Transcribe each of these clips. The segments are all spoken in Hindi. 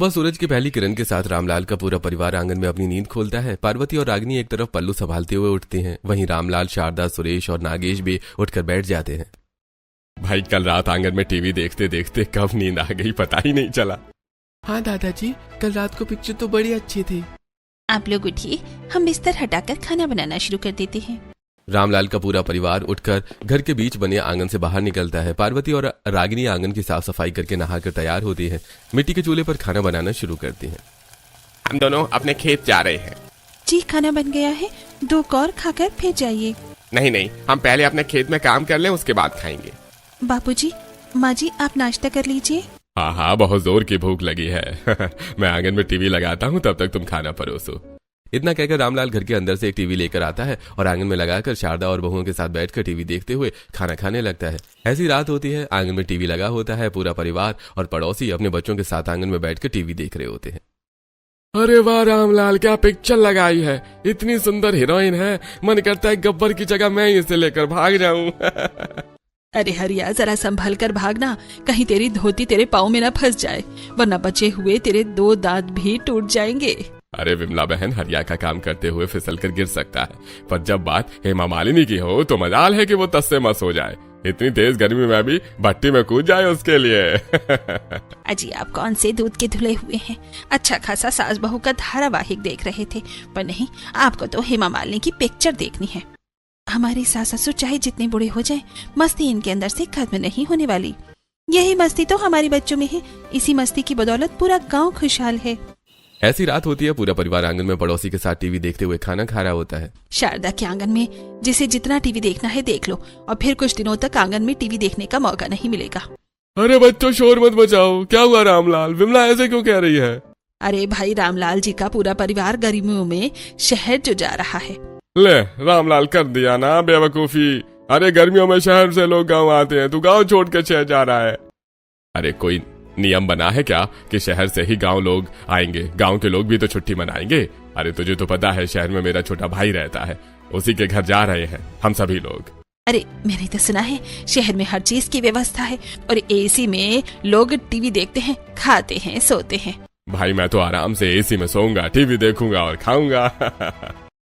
सुबह सूरज की पहली किरण के साथ रामलाल का पूरा परिवार आंगन में अपनी नींद खोलता है। पार्वती और रागिनी एक तरफ पल्लू संभालते हुए उठते हैं, वहीं रामलाल, शारदा, सुरेश और नागेश भी उठकर बैठ जाते हैं। भाई कल रात आंगन में टीवी देखते देखते कब नींद आ गई पता ही नहीं चला। हाँ दादाजी, कल रात को पिक्चर तो बड़ी अच्छी थी। आप लोग उठिए, हम बिस्तर हटाकर खाना बनाना शुरू कर देते हैं। रामलाल का पूरा परिवार उठकर घर के बीच बने आंगन से बाहर निकलता है। पार्वती और रागिनी आंगन की साफ सफाई करके नहाकर तैयार होती हैं। मिट्टी के चूल्हे पर खाना बनाना शुरू करती हैं। हम दोनों अपने खेत जा रहे हैं। जी खाना बन गया है, 2 कौर खाकर फिर जाइए। नहीं, हम पहले अपने खेत में काम कर लें, उसके बाद खाएंगे। बापूजी, माँ जी, आप नाश्ता कर लीजिए। हाँ, बहुत जोर की भूख लगी है। मैं आंगन में टीवी लगाता हूँ, तब तक तुम खाना परोसो। इतना कहकर रामलाल घर के अंदर से एक टीवी लेकर आता है और आंगन में लगाकर शारदा और बहुओं के साथ बैठकर टीवी देखते हुए खाना खाने लगता है। ऐसी रात होती है, आंगन में टीवी लगा होता है। पूरा परिवार और पड़ोसी अपने बच्चों के साथ आंगन में बैठकर टीवी देख रहे होते हैं। अरे वाह रामलाल, क्या पिक्चर लगाई है, इतनी सुंदर हीरोइन है, मन करता है गब्बर की जगह मैं इसे लेकर भाग जाऊं। अरे हरिया, जरा संभल कर भागना, कहीं तेरी धोती तेरे पाँव में न फंस जाए, वरना बचे हुए तेरे 2 दांत भी टूट जाएंगे। अरे विमला बहन, हरिया का काम करते हुए फिसल कर गिर सकता है, पर जब बात हेमा मालिनी की हो तो मजाल है कि वो तस से मस हो जाए। इतनी तेज गर्मी में भी भट्टी में कूद जाए उसके लिए। अजी, आप कौन से दूध के धुले हुए हैं? अच्छा खासा सास बहू का धारावाहिक देख रहे थे, पर नहीं, आपको तो हेमा मालिनी की पिक्चर देखनी है। हमारे सास ससुर चाहे जितने बूढ़े हो जाएं, मस्ती इनके अंदर से खत्म नहीं होने वाली। यही मस्ती तो हमारे बच्चों में है, इसी मस्ती की बदौलत पूरा गांव खुशहाल है। ऐसी रात होती है, पूरा परिवार आंगन में पड़ोसी के साथ टीवी देखते हुए खाना खा रहा होता है। शारदा के आंगन में जिसे जितना टीवी देखना है देख लो, और फिर कुछ दिनों तक आंगन में टीवी देखने का मौका नहीं मिलेगा। अरे बच्चों, शोर मत मचाओ। क्या हुआ रामलाल, विमला ऐसे क्यों कह रही है? अरे भाई, रामलाल जी का पूरा परिवार गर्मियों में शहर जो जा रहा है। ले रामलाल, कर दिया ना बेवकूफी। अरे गर्मियों में शहर से लोग गांव आते हैं, तू गांव छोड़ के शहर जा रहा है। अरे कोई नियम बना है क्या कि शहर से ही गांव लोग आएंगे? गांव के लोग भी तो छुट्टी मनाएंगे। अरे तुझे तो पता है, शहर में मेरा छोटा भाई रहता है, उसी के घर जा रहे हैं हम सभी लोग। अरे मैंने तो सुना है शहर में हर चीज की व्यवस्था है, और एसी में लोग टीवी देखते हैं, खाते हैं, सोते हैं। भाई मैं तो आराम से एसी में सोऊंगा, टीवी देखूंगा और खाऊंगा।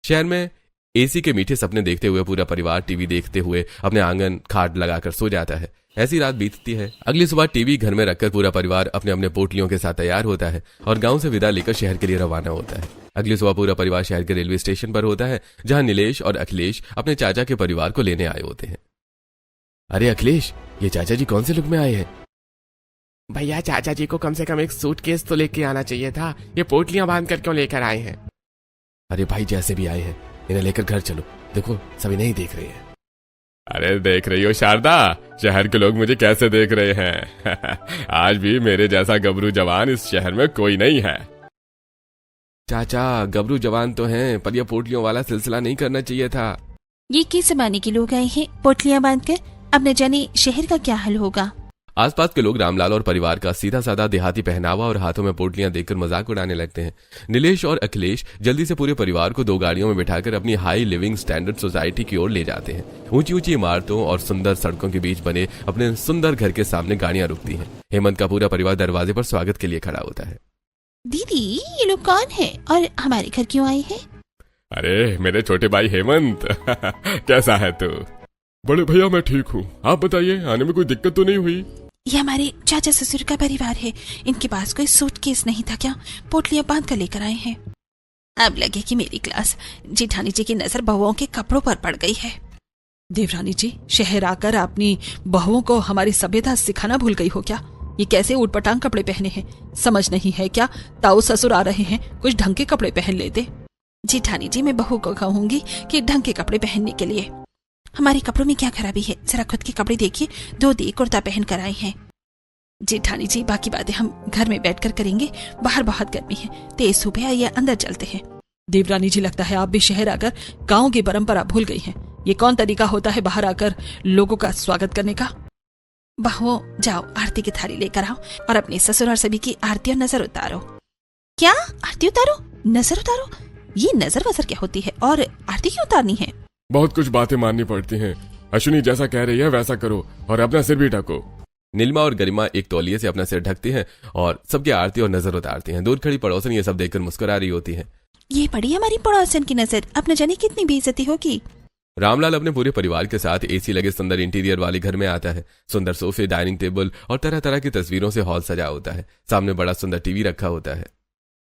शहर में एसी के मीठे सपने देखते हुए पूरा परिवार टीवी देखते हुए अपने आंगन खाट लगाकर सो जाता है। ऐसी रात बीतती है। अगली सुबह टीवी घर में रखकर पूरा परिवार अपने अपने पोटलियों के साथ तैयार होता है और गांव से विदा लेकर शहर के लिए रवाना होता है। अगली सुबह पूरा परिवार शहर के रेलवे स्टेशन पर होता है, जहां नीलेश और अखिलेश अपने चाचा के परिवार को लेने आए होते हैं। अरे अखिलेश, ये चाचा जी कौन से लुक में आए हैं? भैया, चाचा जी को कम से कम एक सूटकेस तो लेके आना चाहिए था, ये पोटलियां बांध कर क्यों लेकर आए हैं? अरे भाई, जैसे भी आए हैं इन्हें लेकर घर चलो, देखो सभी नहीं देख रहे हैं। अरे देख रही हो शारदा, शहर के लोग मुझे कैसे देख रहे हैं। आज भी मेरे जैसा गबरू जवान इस शहर में कोई नहीं है। चाचा, गबरू जवान तो हैं, पर यह पोटलियों वाला सिलसिला नहीं करना चाहिए था। ये किस जमाने के लोग आए हैं पोटलियां बांधकर? अब न जाने शहर का क्या हाल होगा। आसपास के लोग रामलाल और परिवार का सीधा साधा देहाती पहनावा और हाथों में पोटलियां देखकर मजाक उड़ाने लगते हैं। नीलेश और अखिलेश जल्दी से पूरे परिवार को 2 गाड़ियों में बिठाकर अपनी हाई लिविंग स्टैंडर्ड सोसाइटी की ओर ले जाते हैं। ऊंची ऊंची इमारतों और सुंदर सड़कों के बीच बने अपने सुंदर घर के सामने गाड़ियां रुकती हैं। हेमंत का पूरा परिवार दरवाजे पर स्वागत के लिए खड़ा होता है। दीदी, ये लोग कौन है और हमारे घर क्यों आए हैं? अरे मेरे छोटे भाई हेमंत। कैसा है तू? बड़े भैया मैं ठीक हूँ, आप बताइए, आने में कोई दिक्कत तो नहीं हुई? ये हमारे चाचा ससुर का परिवार है, इनके पास कोई सूटकेस नहीं था क्या? पोटलियां बांध कर लेकर आए हैं। अब लगे कि मेरी क्लास जेठानी जी की नजर बहुओं के कपड़ों पर पड़ गई है। देवरानी जी, शहर आकर अपनी बहुओं को हमारी सभ्यता सिखाना भूल गई हो क्या? ये कैसे उटपटांग कपड़े पहने हैं, समझ नहीं है क्या? ताऊ ससुर आ रहे हैं, कुछ ढंग के कपड़े पहन लेते। जेठानी जी, मैं बहू को कहूंगी कि ढंग के कपड़े पहनने के लिए। हमारे कपड़ों में क्या खराबी है? जरा खुद के कपड़े देखिए, धोती कुर्ता पहन कर आए हैं। जेठानी जी, बाकी बातें हम घर में बैठकर करेंगे, बाहर बहुत गर्मी है, तेज धूप है, आइए अंदर चलते हैं। देवरानी जी, लगता है आप भी शहर आकर गांव की परंपरा भूल गई हैं। ये कौन तरीका होता है बाहर आकर लोगों का स्वागत करने का? बहुओं, जाओ आरती की थाली लेकर आओ और अपने ससुर और सभी की आरती और नजर उतारो। क्या आरती उतारो, नजर उतारो? ये नजर वजर क्या होती है और आरती क्यों उतारनी है? बहुत कुछ बातें माननी पड़ती हैं। अश्विनी जैसा कह रही है वैसा करो और अपना सिर भी ढको। नीलिमा और गरिमा एक तौलिए से अपना सिर ढकती हैं और सबकी आरती और नजर उतारती हैं। दूर खड़ी पड़ोसन ये सब देखकर मुस्कुरा रही होती है। ये पड़ी हमारी पड़ोसन की नजर, अब न जाने कितनी बेइज्जती होगी। रामलाल अपने पूरे परिवार के साथ एसी लगे सुंदर इंटीरियर वाले घर में आता है। सुंदर सोफे, डाइनिंग टेबल और तरह तरह की तस्वीरों से हॉल सजा होता है। सामने बड़ा सुंदर टीवी रखा होता है।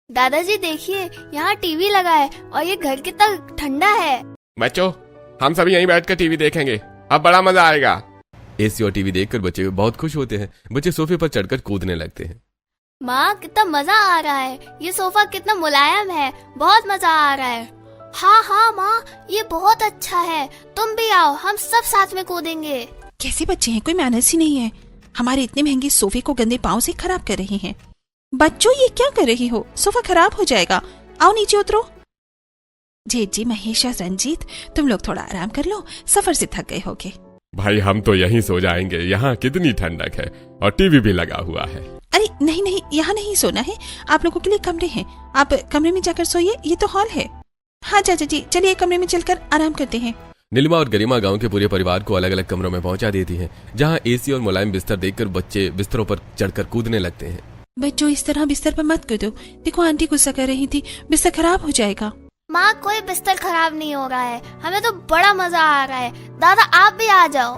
दादाजी देखिए, यहाँ टीवी लगा है और ये घर कितना ठंडा है। बच्चों, हम सभी यहीं बैठकर टीवी देखेंगे, अब बड़ा मजा आएगा। एसी और टीवी देखकर बच्चे बहुत खुश होते हैं। बच्चे सोफे पर चढ़कर कूदने लगते हैं। माँ कितना मजा आ रहा है, ये सोफा कितना मुलायम है, बहुत मजा आ रहा है। हाँ हाँ माँ, ये बहुत अच्छा है, तुम भी आओ, हम सब साथ में कूदेंगे। कैसे बच्चे हैं, कोई मैनर्स ही नहीं है। हमारे इतने महंगे सोफे को गंदे पाँव से खराब कर रहे हैं। बच्चों ये क्या कर रही हो, सोफा खराब हो जाएगा, आओ नीचे उतरो। जेठ जी, महेश और रंजीत, तुम लोग थोड़ा आराम कर लो, सफर से थक गए होगे। भाई हम तो यहीं सो जाएंगे, यहाँ कितनी ठंडक है और टीवी भी लगा हुआ है। अरे नहीं नहीं, यहाँ नहीं सोना है, आप लोगों के लिए कमरे हैं, आप कमरे में जाकर सोइए, ये तो हॉल है। हाँ चाचा जी, चलिए कमरे में चलकर आराम करते हैं। नीलिमा और गरिमा गांव के पूरे परिवार को अलग अलग कमरों में पहुंचा देती हैं, जहां एसी और मुलायम बिस्तर देखकर बच्चे बिस्तरों पर चढ़कर कूदने लगते हैं। बच्चों इस तरह बिस्तर पर मत कूदो, देखो आंटी गुस्सा कर रही थी, बिस्तर खराब हो जाएगा। माँ कोई बिस्तर खराब नहीं हो रहा है, हमें तो बड़ा मजा आ रहा है। दादा आप भी आ जाओ।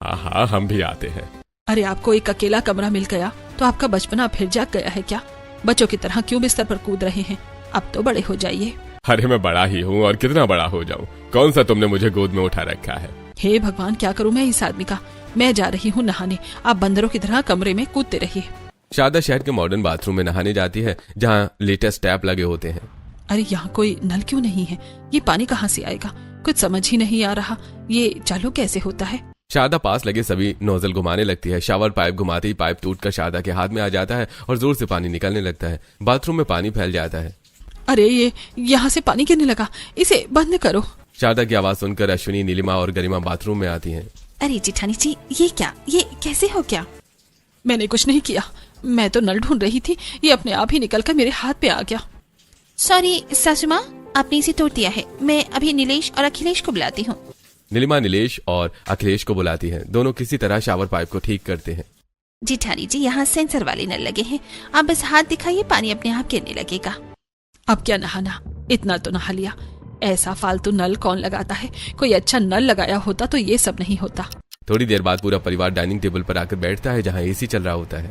हाँ हाँ, हम भी आते हैं। अरे आपको एक अकेला कमरा मिल गया तो आपका बचपना फिर जाग गया है क्या? बच्चों की तरह क्यों बिस्तर पर कूद रहे हैं? अब तो बड़े हो जाइए। अरे मैं बड़ा ही हूँ और कितना बड़ा हो जाऊँ, कौन सा तुमने मुझे गोद में उठा रखा है। हे भगवान, क्या करूँ मैं इस आदमी का। मैं जा रही हूँ नहाने, आप बंदरों की तरह कमरे में कूदते रहिए। शारदा शहर के मॉडर्न बाथरूम में नहाने जाती है, जहाँ लेटेस्ट टैप लगे होते हैं। अरे यहाँ कोई नल क्यों नहीं है? ये पानी कहाँ से आएगा? कुछ समझ ही नहीं आ रहा, ये चालू कैसे होता है? शारदा पास लगे सभी नोजल घुमाने लगती है। शावर पाइप घुमाते ही पाइप टूटकर शारदा के हाथ में आ जाता है और जोर से पानी निकलने लगता है। बाथरूम में पानी फैल जाता है। अरे ये यहाँ से पानी गिरने लगा, इसे बंद करो। शारदा की आवाज सुनकर अश्विनी, नीलिमा और गरिमा बाथरूम में आती हैं। अरे जेठानी जी, ये क्या, ये कैसे हो क्या? मैंने कुछ नहीं किया, मैं तो नल ढूंढ रही थी, ये अपने आप ही निकलकर मेरे हाथ पे आ गया। सॉरी सासू माँ, आपने इसे तोड़ दिया है। मैं अभी नीलेश और अखिलेश को बुलाती हूँ। नीलिमा नीलेश और अखिलेश को बुलाती है। दोनों किसी तरह शावर पाइप को ठीक करते हैं। जेठानी जी, यहाँ सेंसर वाले नल लगे हैं, आप बस हाथ दिखाइए, पानी अपने आप गिरने लगेगा। अब क्या नहाना, इतना तो नहा लिया। ऐसा फालतू नल कौन लगाता है? कोई अच्छा नल लगाया होता तो ये सब नहीं होता। थोड़ी देर बाद पूरा परिवार डाइनिंग टेबल पर आकर बैठता है, जहाँ एसी चल रहा होता है।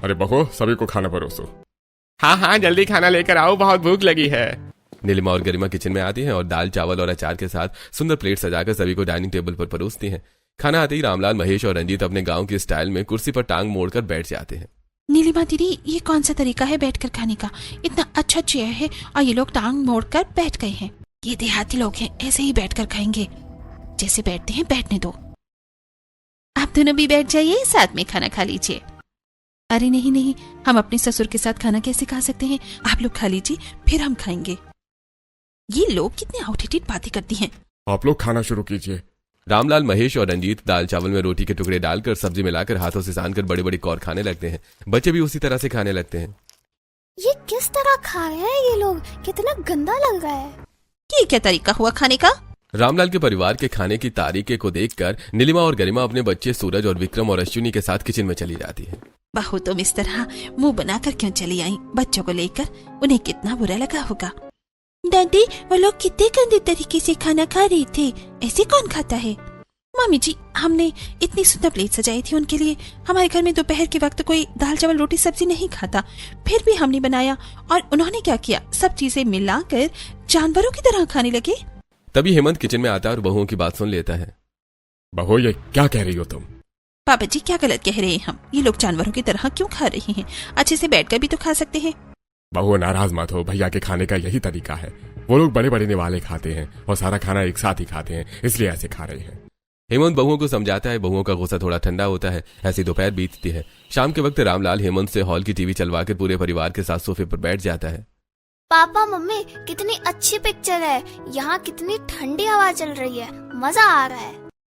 अरे बहू, सभी को खाना परोसो। हाँ हाँ, जल्दी खाना लेकर आओ, बहुत भूख लगी है। नीलिमा और गरिमा किचन में आती हैं और दाल, चावल और अचार के साथ सुंदर प्लेट सजाकर सभी को डाइनिंग टेबल पर परोसती हैं। खाना आते ही रामलाल, महेश और रंजीत अपने गांव के स्टाइल में कुर्सी पर टांग मोड़कर बैठ जाते हैं। नीलिमा दीदी, ये कौन सा तरीका है बैठकर खाने का? इतना अच्छा चेयर है और ये लोग टांग मोड़कर बैठ गए हैं। ये देहाती लोग हैं, ऐसे ही बैठकर खाएंगे, जैसे बैठते हैं बैठने दो। आप दोनों भी बैठ जाइए, साथ में खाना खा लीजिए। अरे नहीं नहीं, हम अपने ससुर के साथ खाना कैसे खा सकते हैं? आप लोग खा लीजिए, फिर हम खाएंगे। ये लोग कितने आउटडेटेड बातें करती हैं। आप लोग खाना शुरू कीजिए। रामलाल, महेश और रंजीत दाल चावल में रोटी के टुकड़े डालकर सब्जी मिलाकर हाथों से सानकर बड़े बड़े कौर खाने लगते हैं। बच्चे भी उसी तरह से खाने लगते हैं। ये किस तरह खा रहे हैं ये लोग, कितना गंदा लग रहा है। ये क्या तरीका हुआ खाने का? रामलाल के परिवार के खाने की तारीके को देखकर नीलिमा और गरिमा अपने बच्चे सूरज और विक्रम और अश्विनी के साथ किचन में चली जाती है। बहू तुम इस तरह मुंह बनाकर क्यों चली आई? बच्चों को लेकर उन्हें कितना बुरा लगा होगा। दादी, वो लोग कितने गंदे तरीके से खाना खा रहे थे, ऐसे कौन खाता है? मम्मी जी, हमने इतनी सुंदर प्लेट सजाई थी उनके लिए। हमारे घर में दोपहर के वक्त कोई दाल चावल रोटी सब्जी नहीं खाता, फिर भी हमने बनाया और उन्होंने क्या किया, सब चीजें मिलाकर जानवरों की तरह खाने लगे। तभी हेमंत किचन में आता है और बहुओं की बात सुन लेता है। बहू, ये क्या कह रही हो तुम? पापा जी, क्या गलत कह रहे हैं हम? ये लोग जानवरों की तरह क्यों खा रहे हैं? अच्छे से बैठकर भी तो खा सकते हैं। बहू नाराज मत हो, भैया के खाने का यही तरीका है। वो लोग बड़े बड़े निवाले खाते हैं और सारा खाना एक साथ ही खाते हैं, इसलिए ऐसे खा रहे हैं। हेमंत बहुओं को समझाता है। बहुओं का गुस्सा थोड़ा ठंडा होता है। ऐसी दोपहर बीतती है। शाम के वक्त रामलाल हेमंत से हॉल की टीवी चलवाकर पूरे परिवार के साथ सोफे पर बैठ जाता है। पापा मम्मी, कितनी अच्छी पिक्चर है, यहाँ कितनी ठंडी हवा चल रही है, मजा आ रहा है।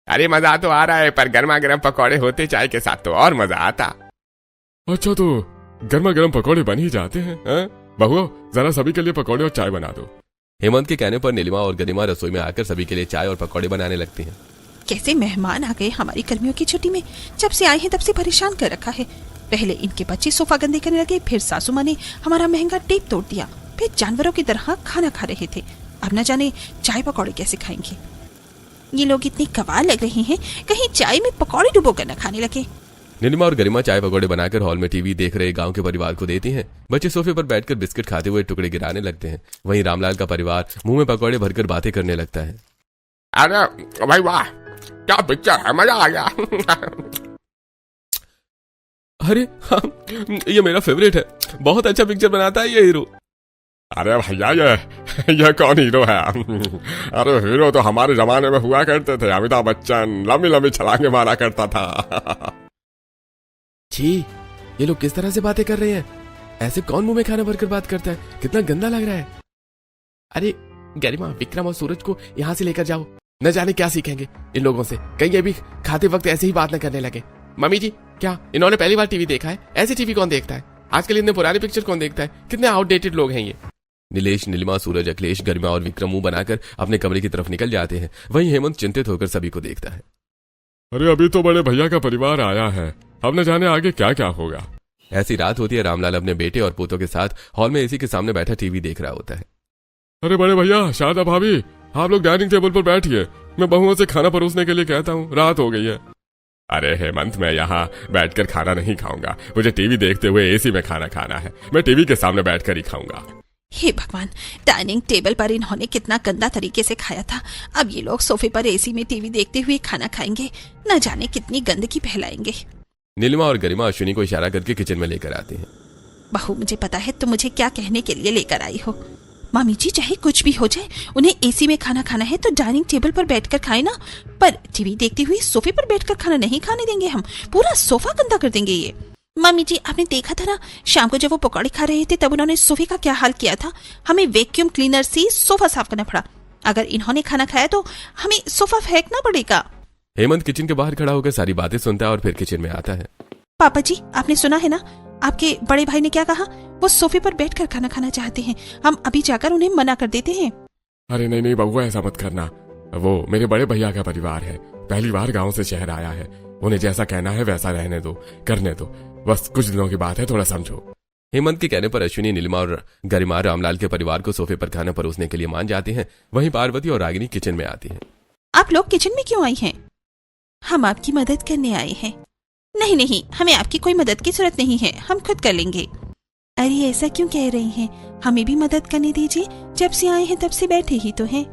अरे मजा तो आ रहा है, पर गर्मा गर्म पकौड़े होते चाय के साथ तो और मजा आता। अच्छा, तो गर्मा गर्म पकौड़े बन ही जाते हैं। बहू, जरा सभी के लिए पकौड़े और चाय बना दो। हेमंत के कहने पर नीलिमा और गरिमा रसोई में आकर सभी के लिए चाय और पकौड़े बनाने लगती हैं। कैसे मेहमान आ गए हमारी गर्मियों की छुट्टी में। जब से आए हैं तब से परेशान कर रखा है। पहले इनके बच्चे सोफा गंदे करने लगे, फिर सासू माँ ने हमारा महंगा टेप तोड़ दिया, फिर जानवरों की तरह खाना खा रहे थे। अब न जाने चाय पकौड़े कैसे खाएंगे। ये लोग इतने कबाल लग रहे हैं, कहीं चाय में पकौड़े डुबो कर न खाने लगे। नीलिमा और गरिमा चाय पकौड़े बनाकर हॉल में टीवी देख रहे गांव के परिवार को देती हैं। बच्चे सोफे पर बैठकर बिस्किट खाते हुए टुकड़े गिराने लगते हैं। वहीं रामलाल का परिवार मुंह में पकौड़े भरकर बातें करने लगता है। अरे भाई वाह, क्या पिक्चर है, मजा आ गया। अरे हाँ, ये मेरा फेवरेट है, बहुत अच्छा पिक्चर बनाता है ये हीरो। अरे भैया ये कौन हीरो है? अरे हीरो तो हमारे जमाने में हुआ करते थे, अमिताभ बच्चन लंबी लंबी छलांगे मारा करता था। छी, ये लोग किस तरह से बातें कर रहे हैं? ऐसे कौन मुंह में खाना भरकर बात करता है? कितना गंदा लग रहा है। अरे गरिमा, विक्रम और सूरज को यहाँ से लेकर जाओ, न जाने क्या सीखेंगे इन लोगों से। कहीं ये भी खाते वक्त ऐसे ही बात न करने लगे। मम्मी जी, क्या इन्होंने पहली बार टीवी देखा है? ऐसे टीवी कौन देखता है? आजकल इतने पुराने पिक्चर कौन देखता है? कितने आउटडेटेड लोग हैं ये। नीलेश, नीलिमा, सूरज, अखिलेश, गरिमा और विक्रम मुंह बनाकर अपने कमरे की तरफ निकल जाते हैं। वहीं हेमंत चिंतित होकर सभी को देखता है। अरे अभी तो बड़े भैया का परिवार आया है, अब न जाने आगे क्या क्या होगा। ऐसी रात होती है। रामलाल अपने बेटे और पोतों के साथ हॉल में एसी के सामने बैठा टीवी देख रहा होता है। अरे बड़े भैया, शारदा भाभी, आप लोग डाइनिंग टेबल पर बैठिए, मैं बहुओं से खाना परोसने के लिए कहता हूँ, रात हो गई है। अरे हेमंत, मैं यहाँ बैठकर खाना नहीं खाऊंगा, मुझे टीवी देखते हुए एसी में खाना खाना है। मैं टीवी के सामने बैठकर ही खाऊंगा। हे भगवान, डाइनिंग टेबल पर इन्होंने कितना गंदा तरीके से खाया था। अब ये लोग सोफे पर एसी में टीवी देखते हुए खाना खाएंगे, न जाने कितनी गंदगी फैलाएंगे। नीलिमा और गरिमा अश्विनी को इशारा करके किचन में लेकर आती हैं। बहू, मुझे पता है तुम मुझे क्या कहने के लिए लेकर आई हो। मामी जी, चाहे कुछ भी हो जाए, उन्हें एसी में खाना खाना है तो डाइनिंग टेबल पर बैठकर खाए ना, पर टीवी देखते हुए सोफे पर बैठकर खाना नहीं खाने देंगे हम। पूरा सोफा गंदा कर देंगे ये। मम्मी जी, आपने देखा था ना, शाम को जब वो पकौड़े खा रहे थे तब उन्होंने सोफे का क्या हाल किया था। हमें वैक्यूम क्लीनर से सोफा साफ करना पड़ा। अगर इन्होंने खाना खाया तो हमें सोफा फेंकना पड़ेगा। हेमंत किचन के बाहर खड़ा होकर सारी बातें सुनता है और फिर किचन में आता है। पापा जी, आपने सुना है ना, आपके बड़े भाई ने क्या कहा? वो सोफे पर बैठकर खाना खाना चाहते हैं। हम अभी जाकर उन्हें मना कर देते हैं। अरे नहीं बउआ, ऐसा मत करना। वो मेरे बड़े भैया का परिवार है, पहली बार गांव से शहर आया है, उन्हें जैसा कहना है वैसा रहने दो, करने दो, बस कुछ दिनों की बात है, थोड़ा समझो। हेमंत के कहने पर अश्विनी, नीलिमा और गरिमा रामलाल के परिवार को सोफे पर खाना परोसने के लिए मान जाती हैं। वहीं पार्वती और रागिनी किचन में आती हैं। आप लोग किचन में क्यों आई हैं? हम आपकी मदद करने आए हैं। नहीं, हमें आपकी कोई मदद की जरूरत नहीं है, हम खुद कर लेंगे। अरे ऐसा क्यों कह रही हैं? हमें भी मदद करने दीजिए, जब से आए हैं तब से बैठे ही तो हैं।